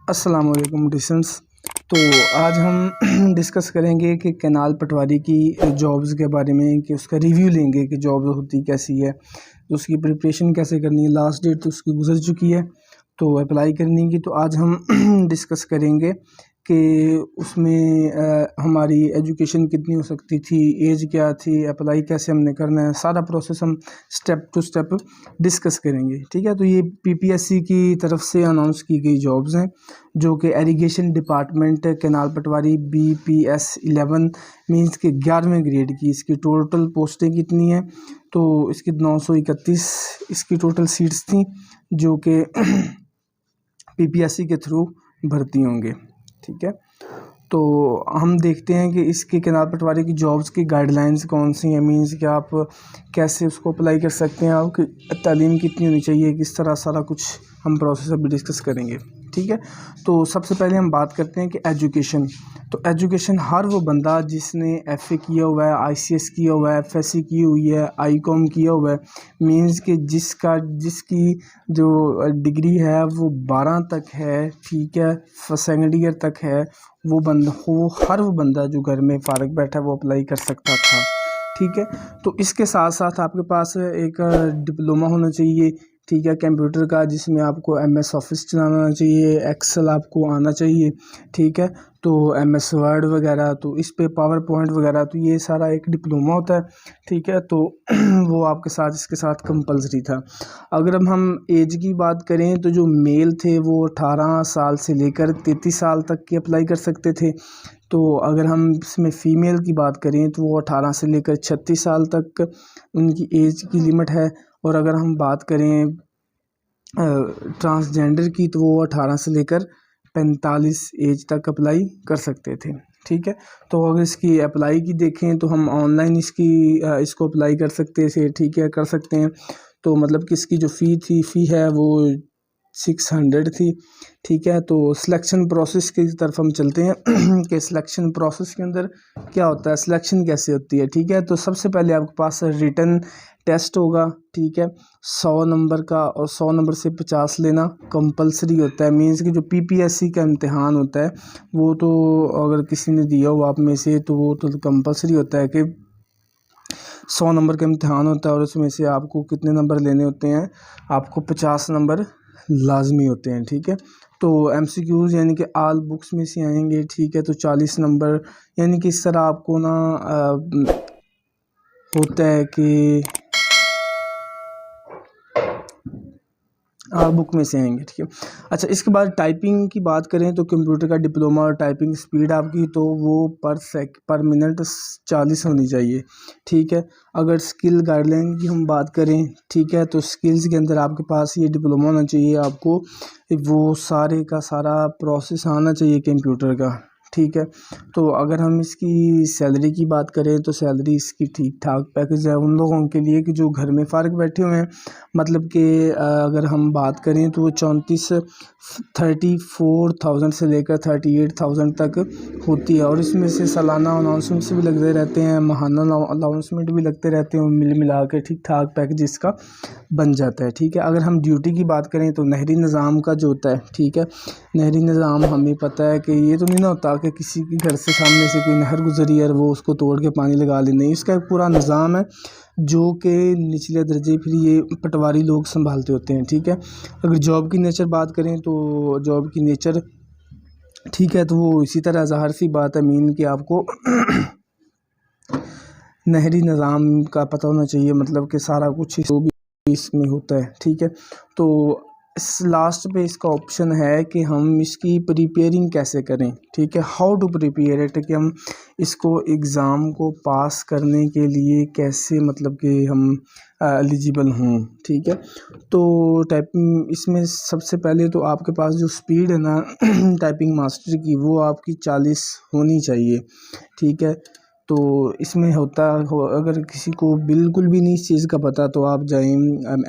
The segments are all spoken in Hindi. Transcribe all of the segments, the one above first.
अस्सलाम वालेकुम डिसेंस। तो आज हम डिस्कस करेंगे कि कैनाल पटवारी की जॉब्स के बारे में, कि उसका रिव्यू लेंगे कि जॉब होती कैसी है, तो उसकी प्रिपरेशन कैसे करनी है। लास्ट डेट तो उसकी गुजर चुकी है, तो अप्लाई करने की। तो आज हम डिस्कस करेंगे कि उसमें हमारी एजुकेशन कितनी हो सकती थी, एज क्या थी, अप्लाई कैसे हमने करना है, सारा प्रोसेस हम स्टेप टू स्टेप डिस्कस करेंगे। ठीक है। तो ये पीपीएससी की तरफ से अनाउंस की गई जॉब्स हैं, जो कि एरीगेशन डिपार्टमेंट कैनाल पटवारी BPS 11 मीन्स के 11वें ग्रेड की। इसकी टोटल पोस्टें कितनी हैं, तो इसकी 931 इसकी टोटल सीट्स थी, जो कि पीपीएससी के थ्रू भर्ती होंगे। ठीक है। तो हम देखते हैं कि इसके कैनाल पटवारी की जॉब्स की गाइडलाइंस कौन सी हैं, मींस कि आप कैसे उसको अप्लाई कर सकते हैं, आपकी तालीम कितनी होनी चाहिए, किस तरह, सारा कुछ हम प्रोसेस अभी डिस्कस करेंगे। ठीक है। तो सबसे पहले हम बात करते हैं कि एजुकेशन। तो एजुकेशन हर वो बंदा जिसने FA किया हुआ है, ICS किया हुआ है, FSC की हुई है, ICOM किया हुआ है, मींस कि जिसकी जो डिग्री है वो 12 तक है, ठीक है, सेकेंड ईयर तक है, वो बंदा हर वो बंदा जो घर में फ़ारग बैठा है वो अप्लाई कर सकता था। ठीक है। तो इसके साथ साथ आपके पास एक डिप्लोमा होना चाहिए, ठीक है, कंप्यूटर का, जिसमें आपको MS ऑफिस चलाना आना चाहिए, एक्सेल आपको आना चाहिए, ठीक है, तो MS वर्ड वगैरह, तो इस पे पावर पॉइंट वगैरह, तो ये सारा एक डिप्लोमा होता है। ठीक है। तो वो आपके साथ इसके साथ कंपलसरी था। अगर हम एज की बात करें तो जो मेल थे वो 18 साल से लेकर 33 साल तक की अप्लाई कर सकते थे। तो अगर हम इसमें फ़ीमेल की बात करें तो वो 18 से लेकर 36 साल तक उनकी एज की लिमिट है। और अगर हम बात करें ट्रांसजेंडर की, तो वो 18 से लेकर 45 एज तक अप्लाई कर सकते थे। ठीक है। तो अगर इसकी अप्लाई की देखें तो हम ऑनलाइन इसको अप्लाई कर सकते थे, ठीक है, कर सकते हैं। तो मतलब कि इसकी जो फ़ी है वो 600 थी। ठीक है। तो सिलेक्शन प्रोसेस की तरफ हम चलते हैं कि सिलेक्शन प्रोसेस के अंदर क्या होता है, सिलेक्शन कैसे होती है। ठीक है। तो सबसे पहले आपके पास रिटन टेस्ट होगा, ठीक है, 100 नंबर का, और 100 नंबर से 50 लेना कंपलसरी होता है। मीन्स कि जो पीपीएससी का इम्तिहान होता है वो तो अगर किसी ने दिया हो आप में से, तो वो तो कंपलसरी होता है कि 100 नंबर का इम्तिहान होता है, और उसमें से आपको कितने नंबर लेने होते हैं, आपको 50 नंबर लाजमी होते हैं। ठीक है। तो MCQs यानी कि आल बुक्स में से आएंगे, ठीक है, तो 40 नंबर, यानी कि इस तरह आपको ना होता है कि बुक में से आएंगे। ठीक है। अच्छा, इसके बाद टाइपिंग की बात करें तो कंप्यूटर का डिप्लोमा और टाइपिंग स्पीड आपकी, तो वो पर मिनट 40 होनी चाहिए। ठीक है। अगर स्किल गाइडलाइन की हम बात करें, ठीक है, तो स्किल्स के अंदर आपके पास ये डिप्लोमा होना चाहिए, आपको वो सारे का सारा प्रोसेस आना चाहिए कंप्यूटर का। ठीक है। तो अगर हम इसकी सैलरी की बात करें तो सैलरी इसकी ठीक ठाक पैकेज है उन लोगों के लिए कि जो घर में फ़ारग बैठे हुए हैं। मतलब कि अगर हम बात करें तो वो 34,000 से लेकर 38,000 तक होती है, और इसमें से सालाना अनाउंसमेंट्स भी लगते रहते हैं, माहाना अनाउंसमेंट भी लगते रहते हैं, मिल मिला के ठीक ठाक पैकेज इसका बन जाता है। ठीक है। अगर हम ड्यूटी की बात करें तो नहरी निज़ाम का जो होता है, ठीक है, नहरी निज़ाम हमें पता है कि ये तो नहीं ना होता कि किसी के घर से सामने से कोई नहर गुजरी है और वो उसको तोड़ के पानी लगा ले, नहीं, इसका एक पूरा निज़ाम है जो कि निचले दर्जे फिर ये पटवारी लोग संभालते होते हैं। ठीक है। अगर जॉब की नेचर बात करें तो जॉब की नेचर, ठीक है, तो वो इसी तरह ज़ाहिर सी बात है, मीन कि आपको नहरी निज़ाम का पता होना चाहिए, मतलब कि सारा कुछ जो भी इसमें होता है। ठीक है। तो इस लास्ट पे इसका ऑप्शन है कि हम इसकी प्रिपेयरिंग कैसे करें, ठीक है, हाउ टू प्रिपेयर इट, कि हम इसको एग्ज़ाम को पास करने के लिए कैसे, मतलब कि हम एलिजिबल हों। ठीक है। तो टाइपिंग इसमें सबसे पहले तो आपके पास जो स्पीड है ना टाइपिंग मास्टर की, वो आपकी 40 होनी चाहिए। ठीक है। तो इसमें अगर किसी को बिल्कुल भी नहीं इस चीज़ का पता, तो आप जाएं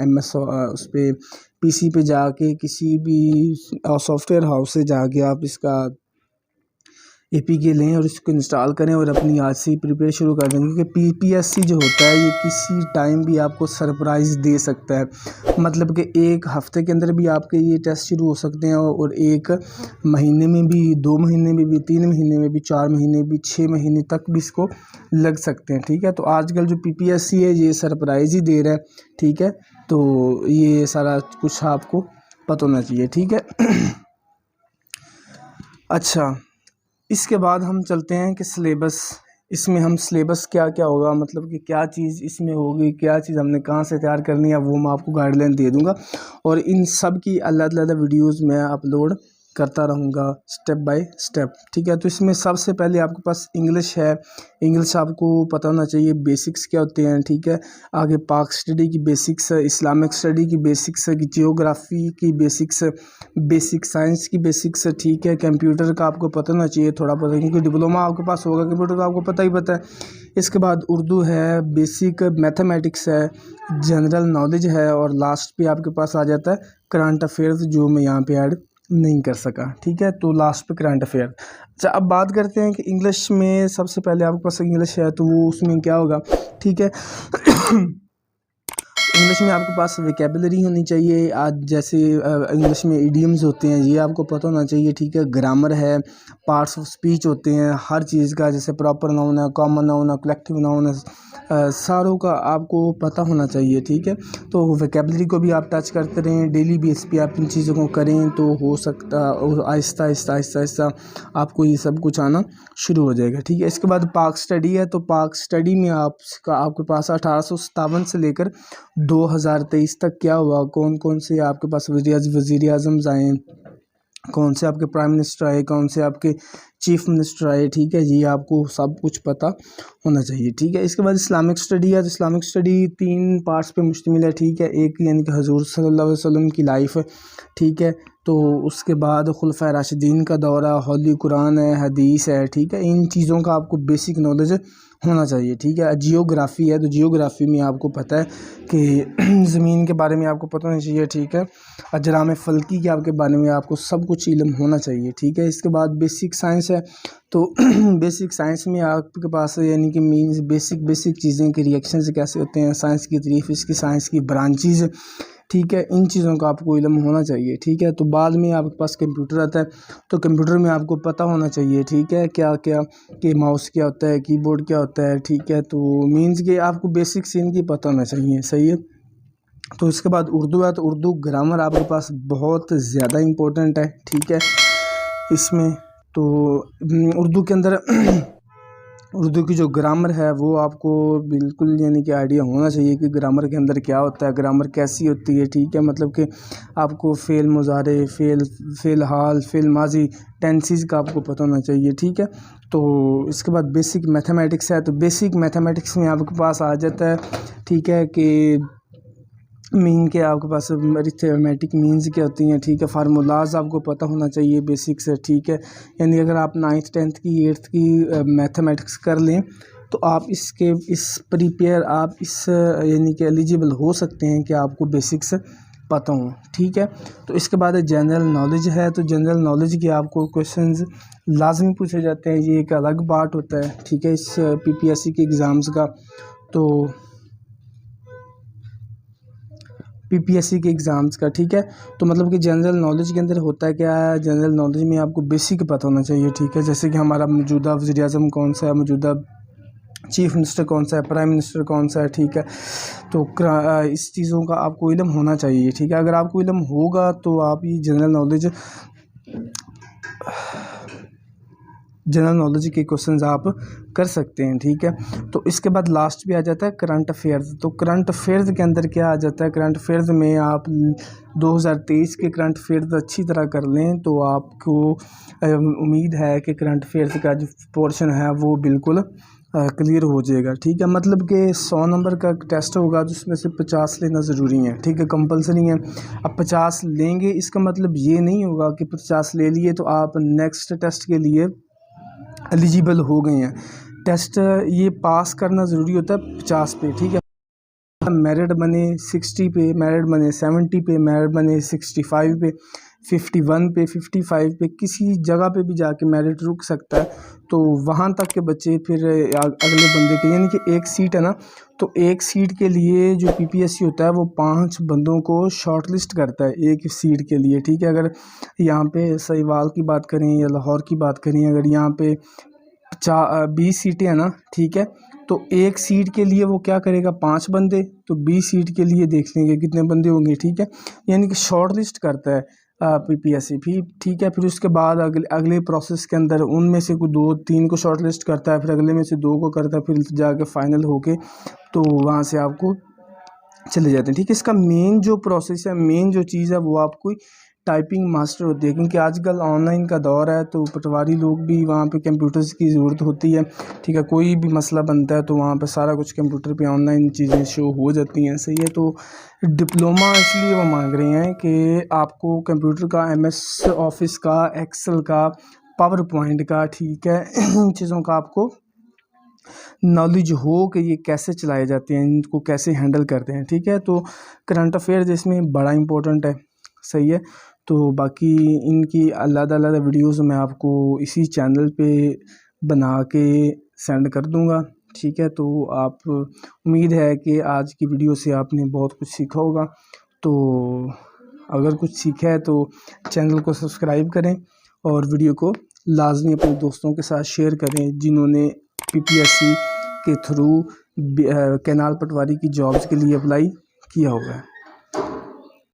MS उस पर PC पे जाके किसी भी सॉफ्टवेयर हाउस से जाके आप इसका APK लें और इसको इंस्टॉल करें और अपनी आज से ही प्रिपेयर शुरू कर दें, क्योंकि PPSC जो होता है ये किसी टाइम भी आपको सरप्राइज़ दे सकता है। मतलब कि एक हफ़्ते के अंदर भी आपके ये टेस्ट शुरू हो सकते हैं और एक महीने में भी, 2 महीने में भी, 3 महीने में भी, 4 महीने भी, 6 महीने तक भी इसको लग सकते हैं। ठीक है, तो आजकल जो PPSC है ये सरप्राइज़ ही दे रहा है। ठीक है, तो ये सारा कुछ आपको पता होना चाहिए। ठीक है। अच्छा, इसके बाद हम चलते हैं कि सिलेबस, इसमें हम सिलेबस क्या क्या होगा, मतलब कि क्या चीज़ इसमें होगी, क्या चीज़ हमने कहाँ से तैयार करनी है, वो मैं आपको गाइडलाइन दे दूंगा और इन सब की अलग-अलग वीडियोस मैं अपलोड करता रहूँगा स्टेप बाय स्टेप। ठीक है, तो इसमें सबसे पहले आपके पास इंग्लिश है। इंग्लिश आपको पता होना चाहिए, बेसिक्स क्या होते हैं। ठीक है, आगे पाक स्टडी की बेसिक्स, इस्लामिक स्टडी की बेसिक्स, जियोग्राफी की बेसिक्स, बेसिक साइंस की बेसिक्स। ठीक है, कंप्यूटर का आपको पता होना चाहिए थोड़ा पता, क्योंकि डिप्लोमा आपके पास होगा कंप्यूटर तो आपको पता ही पता है। इसके बाद उर्दू है, बेसिक मैथमेटिक्स है, जनरल नॉलेज है और लास्ट पे आपके पास आ जाता है करंट अफेयर्स, जो मैं यहाँ पे ऐड नहीं कर सका। ठीक है, तो लास्ट पे करंट अफेयर। अच्छा, अब बात करते हैं कि इंग्लिश में सबसे पहले आपके पास इंग्लिश है तो वो उसमें क्या होगा। ठीक है। इंग्लिश में आपके पास वोकैबुलरी होनी चाहिए। आज जैसे इंग्लिश में इडियम्स होते हैं ये आपको पता होना चाहिए। ठीक है, ग्रामर है, पार्ट्स ऑफ स्पीच होते हैं हर चीज़ का, जैसे प्रॉपर नाउन है, कॉमन नाउन है, कलेक्टिव नाउन है, सारों का आपको पता होना चाहिए। ठीक है, तो वोकैबुलरी को भी आप टच करते रहें, डेली बेस पे आप इन चीज़ों को करें तो हो सकता आहिस्ता आहिस्ता आहिस्ता आहिस्ता आपको ये सब कुछ आना शुरू हो जाएगा। ठीक है, इसके बाद पाक स्टडी है, तो पाक स्टडी में आपके पास 1857 से लेकर 2023 तक क्या हुआ, कौन कौन से आपके पास वज़ीर आज़म आए, कौन से आपके प्राइम मिनिस्टर आए, कौन से आपके चीफ मिनिस्टर आए। ठीक है, ये आपको सब कुछ पता होना चाहिए। ठीक है, इसके बाद इस्लामिक स्टडी है, तो इस्लामिक स्टडी 3 पार्ट्स पे मुश्तमिल है। ठीक है, एक यानी कि हुज़ूर सल्लल्लाहु अलैहि वसल्लम की लाइफ है। ठीक है, तो उसके बाद खुलफाए राशिदीन का दौरा, होली कुरान है, हदीस है। ठीक है, इन चीज़ों का आपको बेसिक नॉलेज होना चाहिए। ठीक है, जियोग्राफ़ी है, तो जियोग्राफ़ी में आपको पता है कि ज़मीन के बारे में आपको पता होना चाहिए। ठीक है, अजराम फ़ल्की के आपके बारे में आपको सब कुछ इल्म होना चाहिए। ठीक है, इसके बाद बेसिक साइंस है, तो बेसिक साइंस में आपके पास यानी कि मीन्स बेसिक चीज़ें के रिएक्शंस कैसे होते हैं, साइंस की तारीफ, इसकी साइंस की ब्रांचेज़। ठीक है, इन चीज़ों का आपको इल्म होना चाहिए। ठीक है, तो बाद में आपके पास कंप्यूटर आता है, तो कंप्यूटर में आपको पता होना चाहिए। ठीक है, क्या क्या कि माउस क्या होता है, कीबोर्ड क्या होता है। ठीक है, तो मीन्स के आपको बेसिक सीन की पता होना चाहिए। सही है, तो इसके बाद उर्दू है, तो उर्दू ग्रामर आपके पास बहुत ज़्यादा इम्पोर्टेंट है। ठीक है, इसमें तो उर्दू के अंदर उर्दू की जो ग्रामर है वो आपको बिल्कुल यानी कि आइडिया होना चाहिए कि ग्रामर के अंदर क्या होता है, ग्रामर कैसी होती है। ठीक है, मतलब कि आपको फ़ेल मुज़ारे, फ़ेल हाल, फ़ेल माजी, टेंसेस का आपको पता होना चाहिए। ठीक है, तो इसके बाद बेसिक मैथमेटिक्स है, तो बेसिक मैथमेटिक्स में आपके पास आ जाता है। ठीक है, कि मीन के आपके पास अरिथमेटिक मीन्स क्या होती हैं। ठीक है, फार्मूलाज आपको पता होना चाहिए बेसिक से। ठीक है, यानी अगर आप 9th 10th की 8th की मैथमेटिक्स कर लें तो आप आप इस यानी कि एलिजिबल हो सकते हैं कि आपको बेसिक्स पता हो। ठीक है, तो इसके बाद जनरल नॉलेज है, तो जनरल नॉलेज के आपको क्वेश्चंस लाजमी पूछे जाते हैं, ये एक अलग पार्ट होता है। ठीक है, इस PPSC के एग्ज़ाम्स का, तो PPSC के एग्ज़ाम्स का। ठीक है, तो मतलब कि जनरल नॉलेज के अंदर होता है क्या है, जनरल नॉलेज में आपको बेसिक पता होना चाहिए। ठीक है, जैसे कि हमारा मौजूदा वज़ीर आज़म कौन सा है, मौजूदा चीफ मिनिस्टर कौन सा है, प्राइम मिनिस्टर कौन सा है। ठीक है, तो इस चीज़ों का आपको इल्म होना चाहिए। ठीक है, अगर आपको इल्म होगा तो आप ये जनरल नॉलेज के क्वेश्चंस आप कर सकते हैं। ठीक है, तो इसके बाद लास्ट भी आ जाता है करंट अफेयर्स। तो करंट अफेयर्स के अंदर क्या आ जाता है, करंट अफेयर्स में आप 2023 के करंट अफेयर्स अच्छी तरह कर लें तो आपको उम्मीद है कि करंट अफेयर्स का जो पोर्शन है वो बिल्कुल क्लियर हो जाएगा। ठीक है, मतलब कि 100 नंबर का टेस्ट होगा तो उसमें से 50 लेना ज़रूरी है। ठीक है, कंपलसरी है। अब 50 लेंगे इसका मतलब ये नहीं होगा कि 50 ले लिए तो आप नेक्स्ट टेस्ट के लिए एलिजिबल हो गए हैं। टेस्ट ये पास करना ज़रूरी होता है 50 पे। ठीक है, मेरिट बने 60 पे, मेरिट बने 70 पे, मेरिट बने 65 पे, 51 पे 55 पे किसी जगह पे भी जाके मेरिट रुक सकता है। तो वहाँ तक के बच्चे फिर अगले बंदे के, यानी कि एक सीट है ना, तो एक सीट के लिए जो पीपीएससी होता है वो 5 बंदों को शॉर्टलिस्ट करता है एक सीट के लिए, ठीक है। अगर यहाँ पे सहीवाल की बात करें या लाहौर की बात करें, अगर यहाँ पे 20 सीटें हैं ना, ठीक है, तो एक सीट के लिए वो क्या करेगा, 5 बंदे, तो 20 सीट के लिए देख लेंगे कितने बंदे होंगे, ठीक है। यानी कि शॉर्ट लिस्ट करता है पीपीएससी भी, ठीक है। फिर उसके बाद अगले प्रोसेस के अंदर उनमें से कोई 2-3 को शॉर्ट लिस्ट करता है, फिर अगले में से 2 को करता है, फिर जाके फाइनल होके तो वहाँ से आपको चले जाते हैं, ठीक है। इसका मेन जो प्रोसेस है, मेन जो चीज़ है वो आपको टाइपिंग मास्टर होती है, क्योंकि आजकल ऑनलाइन का दौर है, तो पटवारी लोग भी वहाँ पे कंप्यूटर्स की ज़रूरत होती है, ठीक है। कोई भी मसला बनता है तो वहाँ पे सारा कुछ कंप्यूटर पे ऑनलाइन चीज़ें शो हो जाती हैं, सही है। तो डिप्लोमा इसलिए वो मांग रहे हैं कि आपको कंप्यूटर का, एमएस ऑफिस का, एक्सेल का, पावर पॉइंट का, ठीक है, इन चीज़ों का आपको नॉलेज हो कि ये कैसे चलाए जाते हैं, इनको कैसे हैंडल करते हैं, ठीक है। तो करंट अफेयर्स इसमें बड़ा इंपॉर्टेंट है, सही है। तो बाकी इनकी अलग-अलग वीडियोस मैं आपको इसी चैनल पे बना के सेंड कर दूंगा, ठीक है। तो आप, उम्मीद है कि आज की वीडियो से आपने बहुत कुछ सीखा होगा। तो अगर कुछ सीखा है तो चैनल को सब्सक्राइब करें और वीडियो को लाजमी अपने दोस्तों के साथ शेयर करें जिन्होंने पीपीएससी के थ्रू कैनाल पटवारी की जॉब्स के लिए अप्लाई किया होगा।